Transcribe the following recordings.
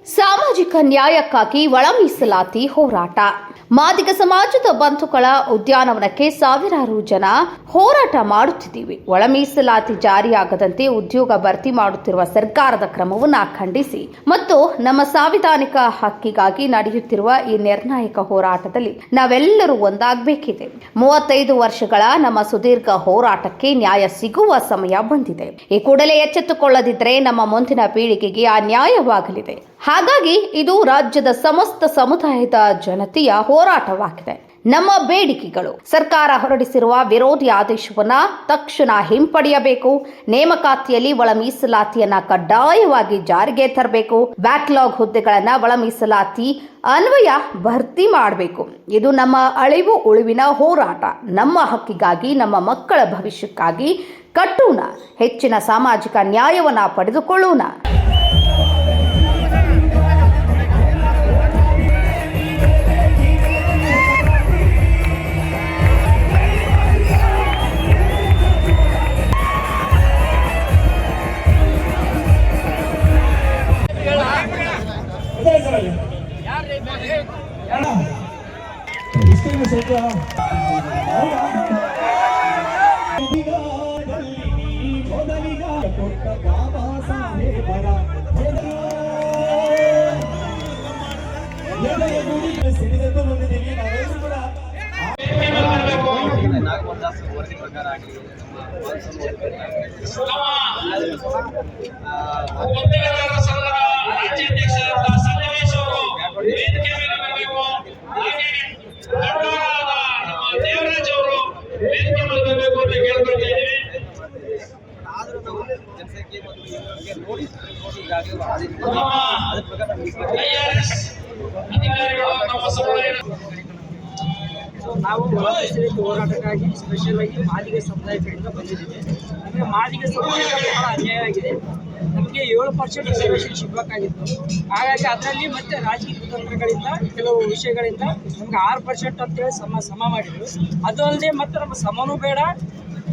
ಸಾಮಾಜಿಕ ನ್ಯಾಯಕ್ಕಾಗಿ ಒಳ ಮೀಸಲಾತಿ ಹೋರಾಟ. ಮಾದಿಗ ಸಮಾಜದ ಬಂಧುಗಳ ಉದ್ಯಾನವನಕ್ಕೆ ಸಾವಿರಾರು ಜನ ಹೋರಾಟ ಮಾಡುತ್ತಿದ್ದೀವಿ. ಒಳ ಮೀಸಲಾತಿ ಜಾರಿಯಾಗದಂತೆ ಉದ್ಯೋಗ ಭರ್ತಿ ಮಾಡುತ್ತಿರುವ ಸರ್ಕಾರದ ಕ್ರಮವನ್ನು ಖಂಡಿಸಿ ಮತ್ತು ನಮ್ಮ ಸಾಂವಿಧಾನಿಕ ಹಕ್ಕಿಗಾಗಿ ನಡೆಯುತ್ತಿರುವ ಈ ನಿರ್ಣಾಯಕ ಹೋರಾಟದಲ್ಲಿ ನಾವೆಲ್ಲರೂ ಒಂದಾಗಬೇಕಿದೆ. 35 ವರ್ಷಗಳ ನಮ್ಮ ಸುದೀರ್ಘ ಹೋರಾಟಕ್ಕೆ ನ್ಯಾಯ ಸಿಗುವ ಸಮಯ ಬಂದಿದೆ. ಈ ಕೂಡಲೇ ಎಚ್ಚೆತ್ತುಕೊಳ್ಳದಿದ್ದರೆ ನಮ್ಮ ಮುಂದಿನ ಪೀಳಿಗೆಗೆ ಅನ್ಯಾಯವಾಗಲಿದೆ. ಹಾಗಾಗಿ ಇದು ರಾಜ್ಯದ ಸಮಸ್ತ ಸಮುದಾಯದ ಜನತೆಯ ಹೋರಾಟವಾಗಿದೆ. ನಮ್ಮ ಬೇಡಿಕೆಗಳು: ಸರ್ಕಾರ ಹೊರಡಿಸಿರುವ ವಿರೋಧಿ ಆದೇಶವನ್ನ ತಕ್ಷಣ ಹಿಂಪಡೆಯಬೇಕು. ನೇಮಕಾತಿಯಲ್ಲಿ ಒಳ ಮೀಸಲಾತಿಯನ್ನ ಕಡ್ಡಾಯವಾಗಿ ಜಾರಿಗೆ ತರಬೇಕು. ಬ್ಯಾಕ್ಲಾಗ್ ಹುದ್ದೆಗಳನ್ನ ಒಳ ಮೀಸಲಾತಿ ಅನ್ವಯ ಭರ್ತಿ ಮಾಡಬೇಕು. ಇದು ನಮ್ಮ ಅಳಿವು ಉಳಿವಿನ ಹೋರಾಟ. ನಮ್ಮ ಹಕ್ಕಿಗಾಗಿ, ನಮ್ಮ ಮಕ್ಕಳ ಭವಿಷ್ಯಕ್ಕಾಗಿ ಕಟ್ಟೋಣ. ಹೆಚ್ಚಿನ ಸಾಮಾಜಿಕ ನ್ಯಾಯವನ್ನ ಪಡೆದುಕೊಳ್ಳೋಣ. ನಾವು ಹೋರಾಟಕ್ಕಾಗಿ ಸ್ಪೆಷಲ್ ಆಗಿ ಮಾದಿಗ ಸಮುದಾಯ ಕಡೆಯಿಂದ ಬಂದಿದ್ದೀವಿ. ನಮಗೆ ಮಾದಿಗ ಸಮುದಾಯಕ್ಕೆ ಬಹಳ ಅನ್ಯಾಯ ಆಗಿದೆ. ನಮಗೆ 7% ರಿಸರ್ವೇಷನ್ ಸಿಗಬೇಕಾಗಿತ್ತು. ಹಾಗಾಗಿ ಅದರಲ್ಲಿ ಮತ್ತೆ ರಾಜಕೀಯ ಕುತಂತ್ರಗಳಿಂದ ಕೆಲವು ವಿಷಯಗಳಿಂದ ನಮ್ಗೆ 6% ಅಂತೇಳಿ ಸಮ ಮಾಡಿದ್ರು. ಅದು ಅಲ್ಲದೆ ಮತ್ತೆ ನಮ್ಮ ಸಮನೂ ಬೇಡ,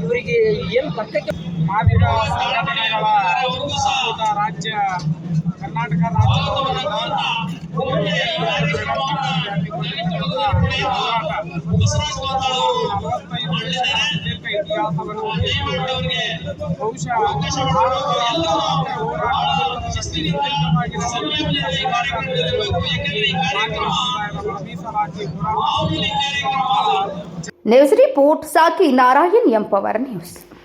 ಇವರಿಗೆ ಏನು ಬರ್ತಕ್ಕೆ ಮಾದಿಗ ಸಂಘಟನೆಗಳ ರಾಜ್ಯ ಕರ್ನಾಟಕ ನ್ಯೂಸ್ ರಿಪೋರ್ಟ್ ಸಾಕಿ ನಾರಾಯಣ್ ಎಂಪವರ್ ನ್ಯೂಸ್.